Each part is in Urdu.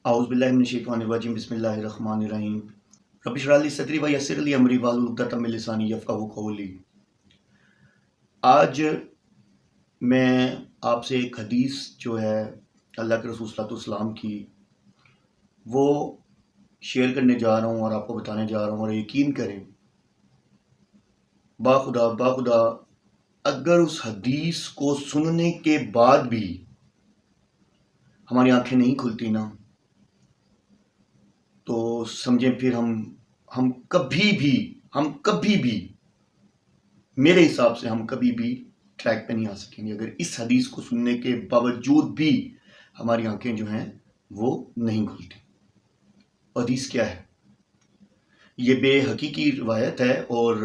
اعوذ باللہ من الشیطان الرجیم بسم اللہ الرحمن الرحیم رب اشرح لی صدری ویسر لی امری واحلل عقدۃ من لسانی یفقہوا قولی۔ آج میں آپ سے ایک حدیث جو ہے اللہ کے رسول صلی اللہ علیہ وسلم کی وہ شیئر کرنے جا رہا ہوں اور آپ کو بتانے جا رہا ہوں، اور یقین کریں باخدا اگر اس حدیث کو سننے کے بعد بھی ہماری آنکھیں نہیں کھلتی نا تو سمجھیں پھر ہم کبھی بھی میرے حساب سے ہم کبھی بھی ٹریک پہ نہیں آ سکیں گے، اگر اس حدیث کو سننے کے باوجود بھی ہماری آنکھیں جو ہیں وہ نہیں کھلتی۔ حدیث کیا ہے؟ یہ بے حقیقی روایت ہے اور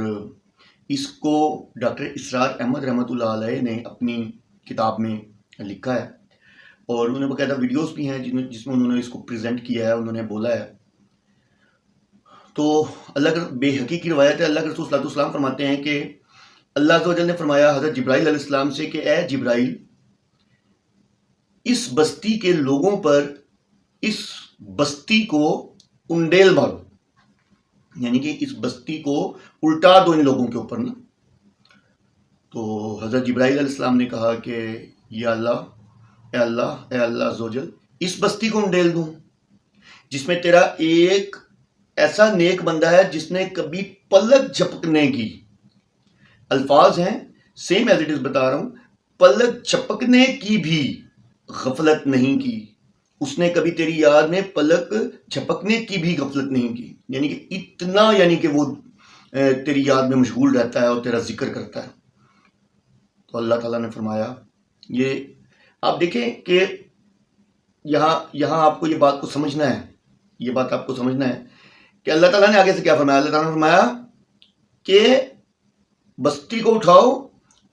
اس کو ڈاکٹر اسرار احمد رحمۃ اللہ علیہ نے اپنی کتاب میں لکھا ہے، اور انہوں نے باقاعدہ ویڈیوز بھی ہیں جس میں انہوں نے اس کو پریزنٹ کیا ہے، انہوں نے بولا ہے۔ تو اللہ کا بے حقیقی روایت ہے، اللہ کے رسول صلی اللہ علیہ وسلم فرماتے ہیں کہ اللہ عز و جل نے فرمایا حضرت جبرائیل علیہ السلام سے کہ اے جبرائیل، اس بستی کے لوگوں پر اس بستی کو انڈیل مارو، یعنی کہ اس بستی کو الٹا دو ان لوگوں کے اوپر نا۔ تو حضرت جبرائیل علیہ السلام نے کہا کہ یا اللہ اے اللہ عز و جل، اس بستی کو انڈیل دوں جس میں تیرا ایک ایسا نیک بندہ ہے جس نے کبھی پلک جھپکنے کی، الفاظ ہیں سیم ایز اٹ از بتا رہا ہوں، پلک جھپکنے کی بھی غفلت نہیں کی، اس نے کبھی تیری یاد میں پلک جھپکنے کی بھی غفلت نہیں کی، یعنی کہ اتنا کہ وہ تیری یاد میں مشغول رہتا ہے اور تیرا ذکر کرتا ہے۔ تو اللہ تعالیٰ نے فرمایا، یہ آپ دیکھیں کہ یہاں آپ کو یہ بات کو سمجھنا ہے، یہ بات آپ کو سمجھنا ہے کہ اللہ تعالیٰ نے آگے سے کیا فرمایا۔ اللہ تعالیٰ نے فرمایا کہ بستی کو اٹھاؤ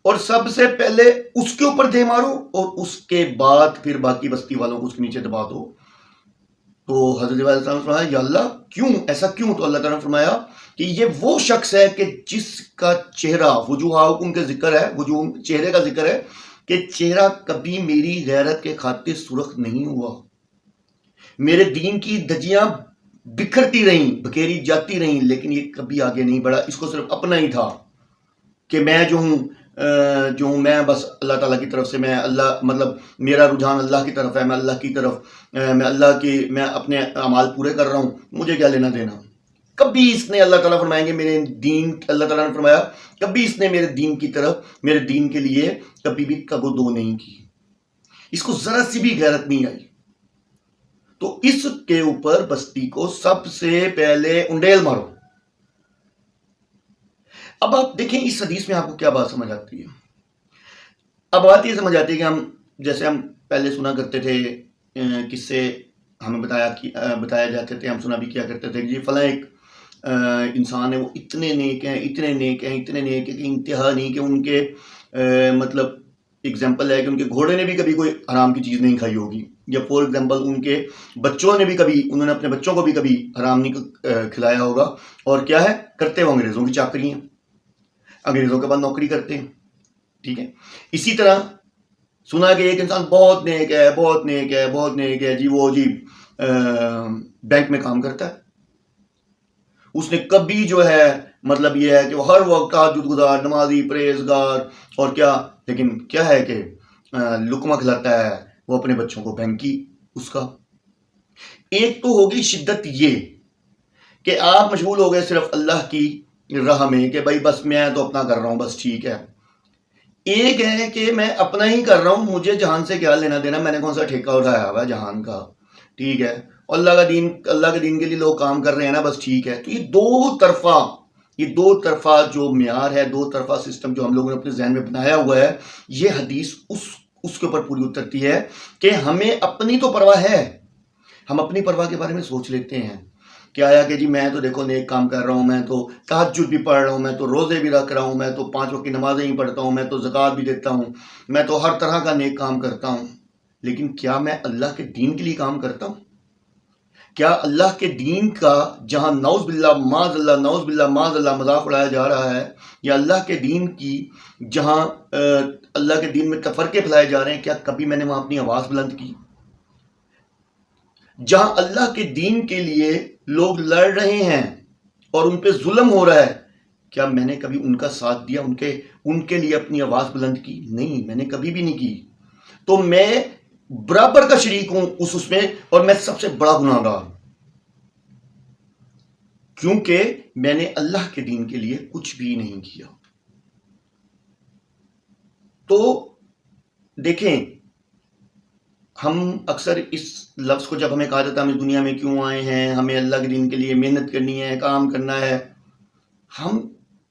اور سب سے پہلے اس کے اوپر دے مارو اور اس کے بعد پھر باقی بستی والوں کو اس کے نیچے دبا دو۔ تو حضرت علیہ السلام نے فرمایا یا اللہ کیوں، ایسا کیوں؟ تو اللہ تعالیٰ نے فرمایا کہ یہ وہ شخص ہے کہ جس کا چہرہ، وجوہکم کے ذکر ہے، وجوہ چہرے کا ذکر ہے کہ چہرہ کبھی میری غیرت کے خاطر سرخ نہیں ہوا، میرے دین کی دھجیاں بکھرتی رہیں، بکھیری جاتی رہیں، لیکن یہ کبھی آگے نہیں بڑھا، اس کو صرف اپنا ہی تھا کہ میں جو ہوں میں بس اللہ تعالیٰ کی طرف سے، میں اللہ مطلب میرا رجحان اللہ کی طرف ہے، میں اللہ کی طرف میں اپنے اعمال پورے کر رہا ہوں، مجھے کیا لینا دینا۔ کبھی اس نے اللہ تعالیٰ فرمائیں گے میرے دین، اللہ تعالیٰ نے فرمایا کبھی اس نے میرے دین کی طرف، میرے دین کے لیے کبھی بھی تگ و دو نہیں کی، اس کو ذرا سی بھی غیرت نہیں آئی۔ تو اس کے اوپر بستی کو سب سے پہلے انڈیل مارو۔ اب آپ دیکھیں اس حدیث میں آپ کو کیا بات سمجھ آتی ہے۔ اب بات یہ سمجھ آتی ہے کہ جیسے ہم پہلے سنا کرتے تھے کس سے ہمیں بتایا جاتے تھے، ہم سنا بھی کیا کرتے تھے کہ یہ فلاں ایک انسان ہے، وہ اتنے نیک ہیں کہ انتہا نہیں، کہ ان کے مطلب ایگزامپل ہے کہ ان کے گھوڑے نے بھی کبھی کوئی حرام کی چیز نہیں کھائی ہوگی، یا فور ایگزامپل ان کے بچوں نے بھی کبھی، انہوں نے اپنے بچوں کو بھی کبھی حرام نہیں کھلایا ہوگا، اور کیا ہے کرتے وہ انگریزوں کی چاکری ہیں، انگریزوں کے بعد نوکری کرتے ہیں، ٹھیک ہے۔ اسی طرح سنا کہ ایک انسان بہت نیک ہے جی، وہ جی بینک میں کام کرتا ہے، اس نے کبھی جو ہے مطلب یہ ہے کہ وہ ہر وقت تہجد گزار، نمازی، پرہیزگار، اور کیا، لیکن کیا ہے کہ لقمہ کھلاتا ہے وہ اپنے بچوں کو بینک کی اس کا۔ ایک تو ہوگی شدت یہ کہ آپ مشغول ہو گئے صرف اللہ کی راہ میں کہ بھائی بس میں تو اپنا کر رہا ہوں بس ٹھیک ہے۔ ایک ہے کہ میں اپنا ہی کر رہا ہوں، مجھے جہان سے کیا لینا دینا، میں نے کون سا ٹھیکہ اٹھایا ہوا ہے جہان کا، ٹھیک ہے، اور اللہ کے دین کے لیے لوگ کام کر رہے ہیں نا بس ٹھیک ہے۔ تو یہ دو طرفہ جو معیار ہے، دو طرفہ سسٹم جو ہم لوگوں نے اپنے ذہن میں بنایا ہوا ہے، یہ حدیث اس کے اوپر پوری اترتی ہے کہ ہمیں اپنی تو پرواہ ہے، ہم اپنی پرواہ کے بارے میں سوچ لیتے ہیں کہ آیا کہ جی میں تو دیکھو نیک کام کر رہا ہوں، میں تو تہجد بھی پڑھ رہا ہوں، میں تو روزے بھی رکھ رہا ہوں، میں تو 5 وقت کی نمازیں ہی پڑھتا ہوں، میں تو زکوٰۃ بھی دیتا ہوں، میں تو ہر طرح کا نیک کام کرتا ہوں، لیکن کیا میں اللہ کے دین کے لیے کام کرتا ہوں؟ کیا اللہ کے دین کا جہاں نعوذ باللہ معاذ اللہ مذاق اڑایا جا رہا ہے، یا اللہ کے دین کی جہاں اللہ کے دین میں تفرقے پھیلائے جا رہے ہیں، کیا کبھی میں نے وہاں اپنی آواز بلند کی؟ جہاں اللہ کے دین کے لیے لوگ لڑ رہے ہیں اور ان پہ ظلم ہو رہا ہے، کیا میں نے کبھی ان کا ساتھ دیا، ان کے لیے اپنی آواز بلند کی؟ نہیں، میں نے کبھی بھی نہیں کی. تو میں برابر کا شریک ہوں اس میں، اور میں سب سے بڑا گناہ گار ہوں، کیونکہ میں نے اللہ کے دین کے لیے کچھ بھی نہیں کیا. تو دیکھیں، ہم اکثر اس لفظ کو جب ہمیں کہا جاتا ہے ہم اس دنیا میں کیوں آئے ہیں، ہمیں اللہ کے دین کے لیے محنت کرنی ہے، کام کرنا ہے، ہم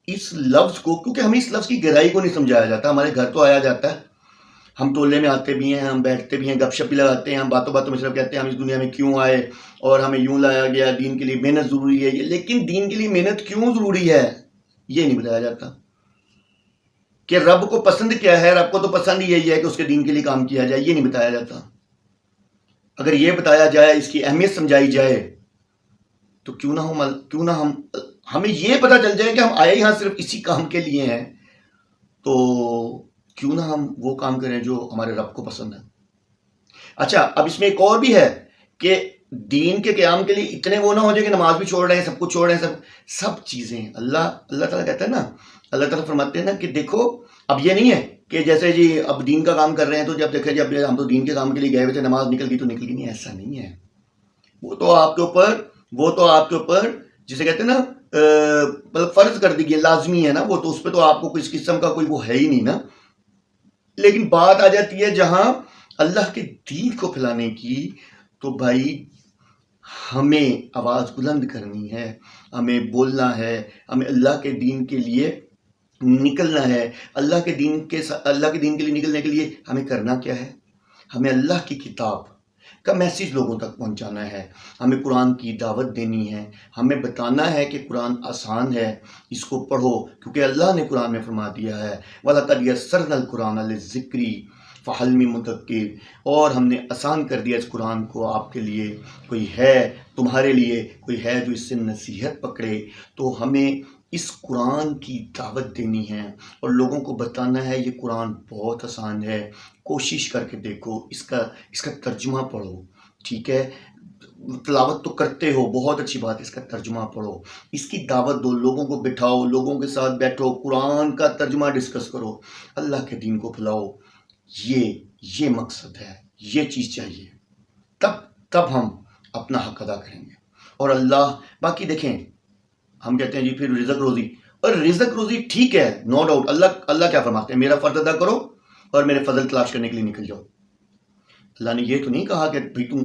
اس لفظ کو، کیونکہ ہمیں اس لفظ کی گہرائی کو نہیں سمجھایا جاتا. ہمارے گھر تو آیا جاتا ہے، ہم ٹولے میں آتے بھی ہیں، ہم بیٹھتے بھی ہیں، گپ شپ بھی لگاتے ہیں، ہم باتوں باتوں میں صرف کہتے ہیں ہم اس دنیا میں کیوں آئے اور ہمیں یوں لایا گیا، دین کے لیے محنت ضروری ہے. لیکن دین کے لیے محنت کیوں ضروری ہے یہ نہیں بتایا جاتا. کہ رب کو پسند کیا ہے، رب کو تو پسند یہی ہے کہ اس کے دین کے لیے کام کیا جائے، یہ نہیں بتایا جاتا. اگر یہ بتایا جائے، اس کی اہمیت سمجھائی جائے، تو کیوں نہ ہمیں یہ پتہ چل جائے کہ ہم آئے یہاں صرف اسی کام کے لیے ہیں، تو کیوں نہ ہم وہ کام کریں جو ہمارے رب کو پسند ہے. اچھا، اب اس میں ایک اور بھی ہے کہ دین کے قیام کے لیے اتنے وہ نہ ہو جائے کہ نماز بھی چھوڑ رہے ہیں، سب کچھ چھوڑ رہے ہیں، سب چیزیں. اللہ تعالیٰ کہتا ہے نا، اللہ تعالیٰ فرماتے ہیں نا کہ دیکھو، اب یہ نہیں ہے کہ جیسے جی اب دین کا کام کر رہے ہیں تو جب دیکھے جب ہم تو دین کے کام کے لیے گئے ہوئے تھے، نماز نکل گئی تو نکل گئی. نہیں، ایسا نہیں ہے. وہ تو آپ کے اوپر جسے کہتے ہیں نا مطلب فرض کر دی گئی، لازمی ہے نا وہ تو، اس پہ تو آپ کو کس قسم کا کوئی وہ ہے ہی نہیں نا. لیکن بات آ جاتی ہے جہاں اللہ کے دین کو پھیلانے کی، تو بھائی ہمیں آواز بلند کرنی ہے، ہمیں بولنا ہے، ہمیں اللہ کے دین کے لیے نکلنا ہے. اللہ کے دین کے لیے نکلنے کے لیے ہمیں کرنا کیا ہے؟ ہمیں اللہ کی کتاب کا میسیج لوگوں تک پہنچانا ہے، ہمیں قرآن کی دعوت دینی ہے، ہمیں بتانا ہے کہ قرآن آسان ہے، اس کو پڑھو، کیونکہ اللہ نے قرآن میں فرما دیا ہے وَلَقَدْ يَسَّرْنَا الْقُرْآنَ لِلذِّكْرِ فَهَلْ مِن مُدَّكِرٍ، اور ہم نے آسان کر دیا اس قرآن کو آپ کے لیے، کوئی ہے تمہارے لیے، کوئی ہے جو اس سے نصیحت پکڑے. تو ہمیں اس قرآن کی دعوت دینی ہے اور لوگوں کو بتانا ہے یہ قرآن بہت آسان ہے، کوشش کر کے دیکھو، اس کا ترجمہ پڑھو. ٹھیک ہے، تلاوت تو کرتے ہو، بہت اچھی بات ہے، اس کا ترجمہ پڑھو، اس کی دعوت دو، لوگوں کو بٹھاؤ، لوگوں کے ساتھ بیٹھو، قرآن کا ترجمہ ڈسکس کرو، اللہ کے دین کو پھیلاؤ. یہ مقصد ہے، یہ چیز چاہیے، تب ہم اپنا حق ادا کریں گے. اور اللہ باقی دیکھیں، ہم کہتے ہیں جی پھر رزق روزی، اور رزق روزی ٹھیک ہے، نو ڈاؤٹ. اللہ کیا فرماتے ہیں؟ میرا فرض ادا کرو اور میرے فضل تلاش کرنے کے لیے نکل جاؤ. اللہ نے یہ تو نہیں کہا کہ بھائی تم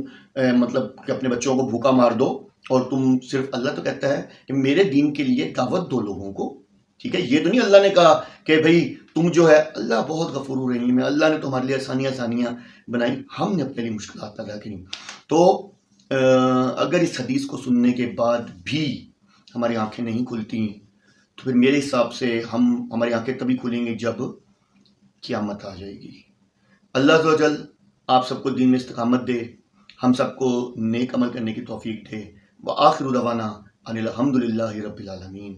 مطلب کہ اپنے بچوں کو بھوکا مار دو اور تم صرف، اللہ تو کہتا ہے کہ میرے دین کے لیے دعوت دو لوگوں کو. ٹھیک ہے، یہ تو نہیں اللہ نے کہا کہ بھائی تم جو ہے، اللہ بہت غفور رحیم ہے، اللہ نے تمہارے لیے آسانیاں بنائی، ہم نے اپنے لیے مشکلات پیدا کی. تو اگر اس حدیث کو سننے کے بعد بھی ہماری آنکھیں نہیں کھلتی، تو پھر میرے حساب سے ہماری آنکھیں تبھی کھلیں گی جب قیامت آ جائے گی. اللہ عز و جل آپ سب کو دین میں استقامت دے، ہم سب کو نیک عمل کرنے کی توفیق دے. وآخر دعوانا ان الحمد للہ رب العالمین.